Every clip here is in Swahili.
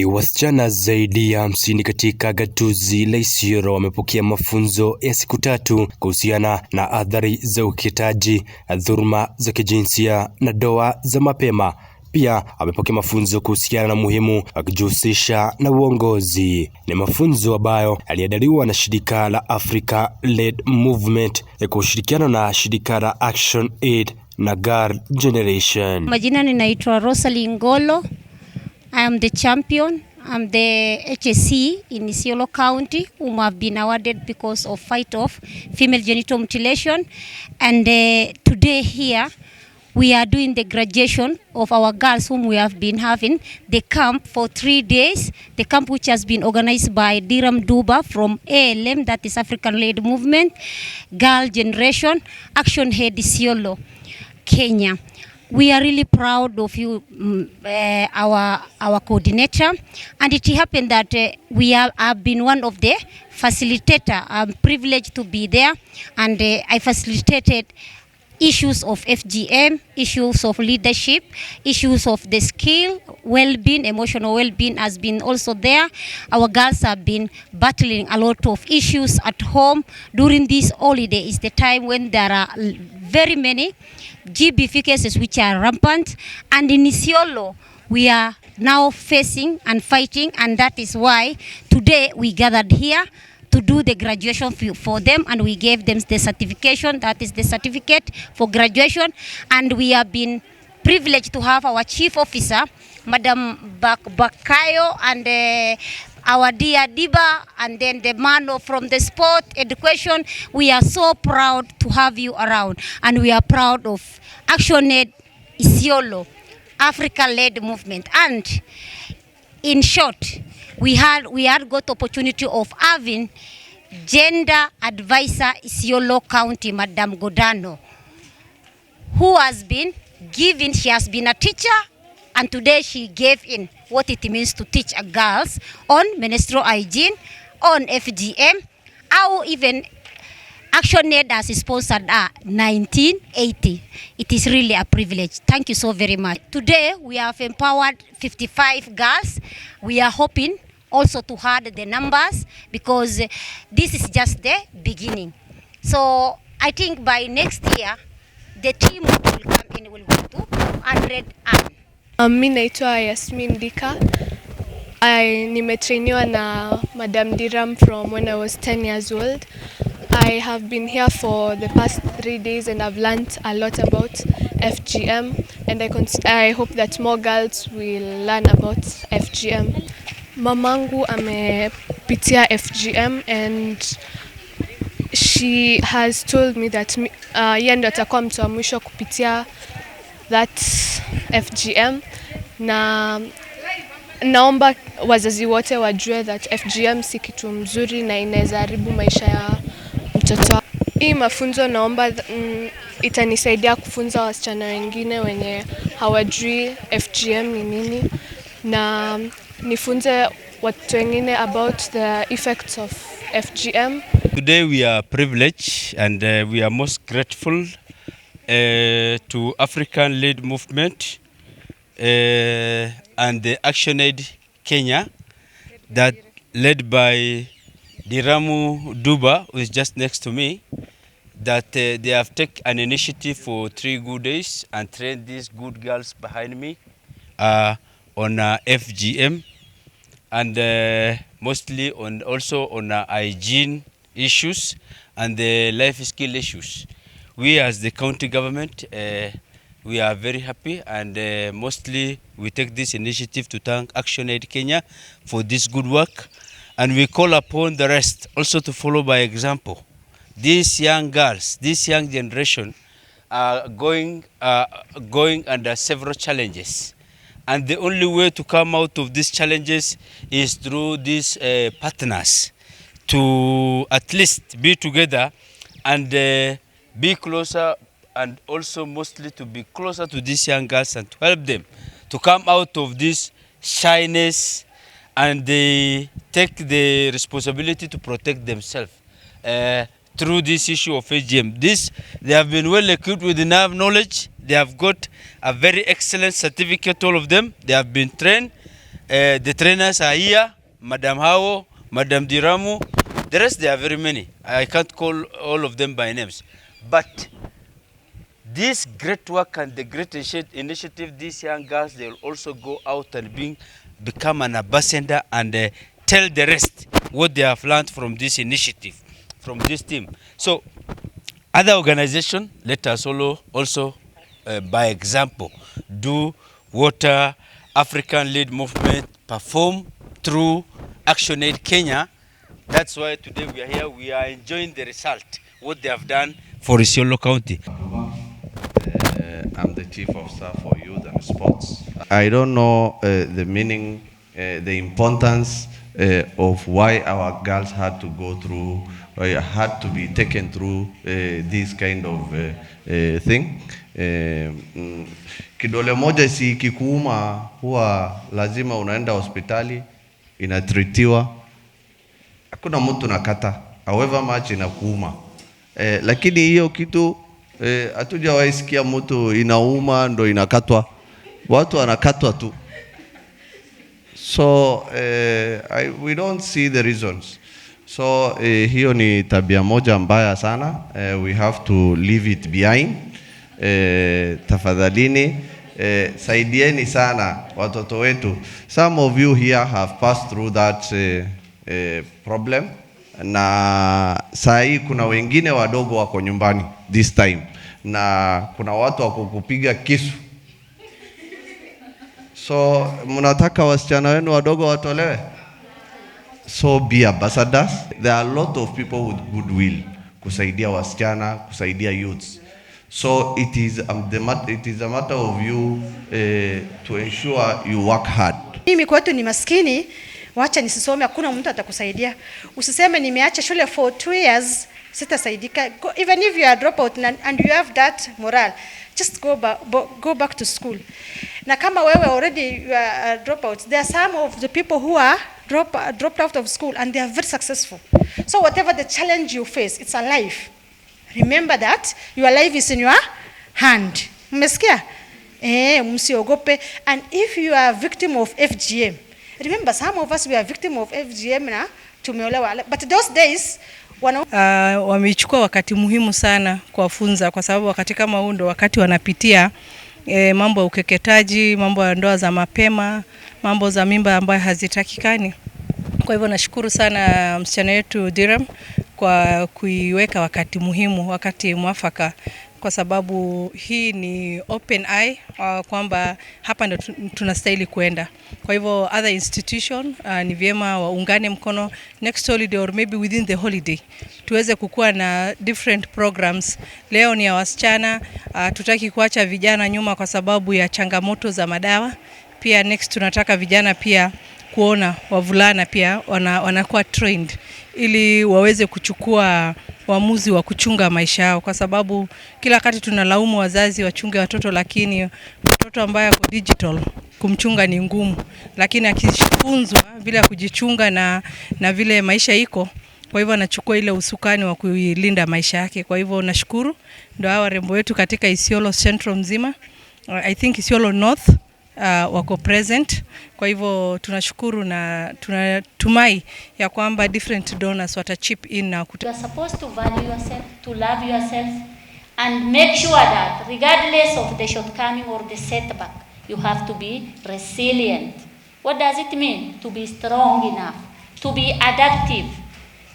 Wasichana zaidi ya 50 katika gatuzi la Isiolo wamepokea mafunzo ya siku 3 kuhusiana na athari za ukeketaji, dhuluma za kijinsia na ndoa za mapema. Pia amepokea mafunzo kuhusiana na muhimu wa kujihusisha na uongozi. Ni mafunzo ambayo yaliandaliwa na shirika la Africa Led Movement kwa ushirikiano na shirika la Action Aid na Girl Generation. Majina ninaitwa Rosalie Ngolo. I am the champion. I'm the HSC in Isiolo County whom have been awarded because of fight of female genital mutilation. And today here we are doing the graduation of our girls whom we have been having the camp for 3 days. The camp which has been organized by Diram Duba from ALM, that is African Led Movement, Girl Generation, Action Aid Isiolo, Kenya. We are really proud of you, our coordinator, and it happened that we have been one of the facilitator. I'm privileged to be there, and I facilitated issues of FGM, issues of leadership, issues of the skill, well-being, emotional well-being has been also there. Our girls have been battling a lot of issues at home. During this holiday is the time when there are very many GBV cases which are rampant, and in Isiolo we are now facing and fighting, and that is why today we gathered here to do the graduation for them, and we gave them the certification, that is the certificate for graduation. And we have been privileged to have our chief officer, Madam Bakayo, and our dear Diba, and then the man from the sport education. We are so proud to have you around, and we are proud of Action Aid Isiolo, Africa-led movement. And in short, we had got opportunity of having gender advisor Isiolo County, Madam Godano, who has been given, she has been a teacher, and today she gave in what it means to teach girls on menstrual hygiene, on FGM, or even Action Aid has sponsored 1980. It is really a privilege. Thank you so very much. Today we have empowered 55 girls. We are hoping also to add the numbers because this is just the beginning. So I think by next year the team will come in will go to 100 and Mimi naitwa Yasmin Dika. Nimetrainiwa na Madam Diram from when I was 10 years old. I have been here for the past 3 days and I've learned a lot about FGM, and I hope that more girls will learn about FGM. Mamangu amepitia FGM and she has told me that yeye ndo atakuwa mtu wa mwisho kupitia that FGM, na naomba wazazi wote wajue that FGM si kitu mzuri na inaweza haribu maisha ya mtoto. Hii mafunzo naomba itanisaidia kufunza wasichana wengine wenye hawajui FGM ni nini, na nifunze watu wengine about the effects of FGM. Today we are privileged and we are most grateful to African Led Movement and the Action Aid Kenya, that led by Diramu Duba, who is just next to me, that they have taken an initiative for 3 good days and trained these good girls behind me on FGM and mostly also on hygiene issues and the life skill issues. We as the county government, we are very happy, and mostly we take this initiative to thank Action Aid Kenya for this good work, and we call upon the rest also to follow by example. These young girls, this young generation are going under several challenges, and the only way to come out of these challenges is through these partners, to at least be together and be closer, and also mostly to be closer to these young girls and to help them to come out of this shyness, and they take the responsibility to protect themselves through this issue of FGM. They have been well equipped with enough knowledge. They have got a very excellent certificate, all of them. They have been trained, The trainers are here, Madam Hao, Madam Diramu. The rest, there are very many. I can't call all of them by names. But this great work and the great initiative, these young girls, they will also go out and become an ambassador and tell the rest what they have learned from this initiative, from this team. So other organizations, let us also by example, do what African Lead Movement perform through Action Aid Kenya. That's why today we are here. We are enjoying the result, what they have done for Isiolo County. I'm the Chief of Staff for Youth and Sports. I don't know the meaning, the importance of why our girls had to go through, had to be taken through this kind of thing. Kidole moja si kikuuma huwa lazima unaenda hospitali, inatritiwa. Hakuna mtu nakata, however much inakuuma. Lakini hiyo kitu hatujawahi sikia mtu inauma ndo inakatwa. Watu wanakatwa tu. So we don't see the reasons. So hiyo ni tabia moja mbaya sana. We have to leave it behind. Tafadhalini saidieni sana watoto wetu. Some of you here have passed through that problem. Na saa kuna wengine wadogo wako nyumbani this time. Na kuna watu wako kupiga kisu. So mnataka wasichana wenu wadogo watolewe? So be ambassadors. There are a lot of people with goodwill kusaidia wasichana, kusaidia youths. So it is a matter of you to ensure you work hard. Mimi kwetu ni maskini, wacha nisisome, hakuna mtu atakusaidia. Usiseme nimeacha shule for 2 years, sitasaidika. Even if you are dropout and you have that moral, just go back to school. Na kama wewe already you are dropout, there are some of the people who are dropped out of school and they are very successful. So whatever the challenge you face, it's a life. Remember that your life is in your hand. Mmesikia? Msiogope. And if you are a victim of FGM, remember some of us we are victim of FGM na tumeolewa. But those days wamechukua wakati muhimu sana kuwafunza, kwa sababu wakati kama huu ndo wakati wanapitia mambo ya ukeketaji, mambo ya ndoa za mapema, mambo za mimba ambayo hazitakikani. Kwa hivyo nashukuru sana msichana wetu Diram kwa kuiweka wakati muhimu, wakati mwafaka, kwa sababu hii ni open eye kwamba hapa ndo tunastahili kuenda. Kwa hivyo other institution ni vyema waungane mkono next holiday or maybe within the holiday tuweze kukua na different programs. Leo ni ya wasichana, tutaki kuacha vijana nyuma kwa sababu ya changamoto za madawa. Pia next tunataka vijana pia kuona wavulana pia wanakuwa trained ili waweze kuchukua uamuzi wa kuchunga maisha yao, kwa sababu kila wakati tunalaumu wazazi wachunge watoto, lakini mtoto ambaye ako digital kumchunga ni ngumu, lakini akifunzwa vile kujichunga na vile maisha iko, kwa hivyo anachukua ile usukani wa kuilinda maisha yake. Kwa hivyo nashukuru ndio hawa rembo wetu katika Isiolo Central mzima, I think Isiolo North wako present. Kwa hivyo tunashukuru na tunatumai ya kwamba different donors wata chip in na you are supposed to value yourself, to love yourself, and make sure that regardless of the shortcoming or the setback, you have to be resilient. What does it mean? To be strong enough, to be adaptive,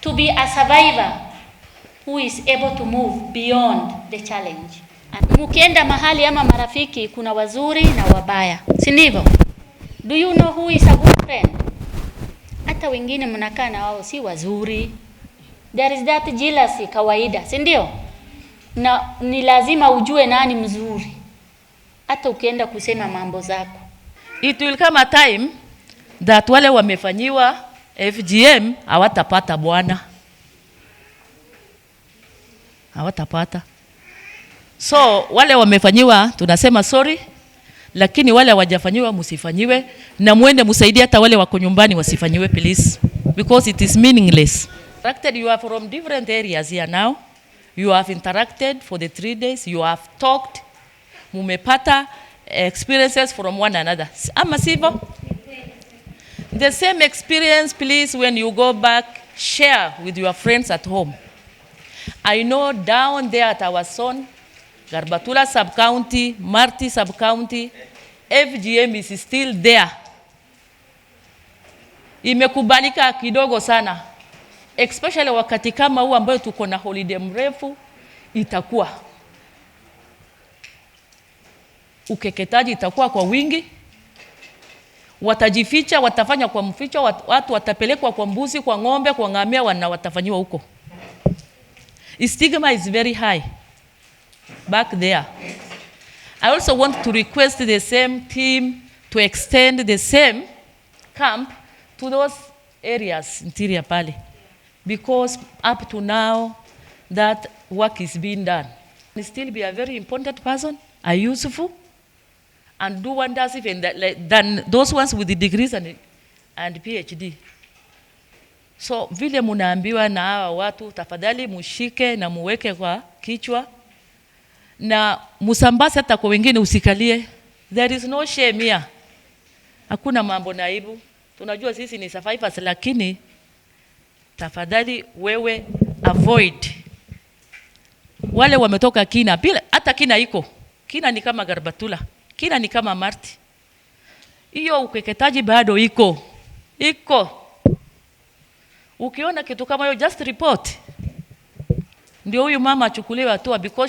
to be a survivor who is able to move beyond the challenge. Mukienda mahali ama marafiki kuna wazuri na wabaya, si ndivyo? Do you know who is a good friend? Hata wengine mnakaa na wao si wazuri. There is that jealousy kawaida, si ndio? Na ni lazima ujue nani mzuri, hata ukienda kusema mambo zako. It will come a time that wale wamefanyiwa FGM hawatapata bwana, hawatapata. So wale wamefanyiwa tunasema sorry, lakini wale hawajafanyiwa msifanyiwe, na muende msaidie hata wale wako nyumbani wasifanyiwe please, because it is meaningless. You are from different areas here now. You have interacted for the 3 days. You have talked. Mumepata experiences from one another. Ama sivyo? The same experience, please, when you go back, share with your friends at home. I know down there at our son, Garbatula sub-county, Marti sub-county, FGM is still there. Imekubalika kidogo sana. Especially wakati kama huu ambayo tuko na holiday mrefu, itakuwa ukeketaji itakuwa kwa wingi. Watajificha, watafanya kwa mficho, watu watapelekwa kwa mbuzi, kwa ng'ombe, kwa ngamia, watafanyiwa huko. Stigma is very high back there. I also want to request the same team to extend the same camp to those areas, interior pale. Because up to now, that work is being done. You still be a very important person, a useful, and do wonders even than those ones with the degrees and PhD. So vile munaambiwa na hawa watu, tafadhali mushike na muweke kwa kichwa na musambase hata kwa wengine, usikalie. There is no shame here. Hakuna mambo na aibu. Tunajua sisi ni survivors, lakini tafadhali wewe avoid. Wale wametoka Kina, bila hata Kina iko. Kina ni kama Garbatula. Kina ni kama Marti. Hiyo ukeketaji bado iko. Ukiona kitu kama hiyo, just report. Ndio huyu mama achukuliwe hatua because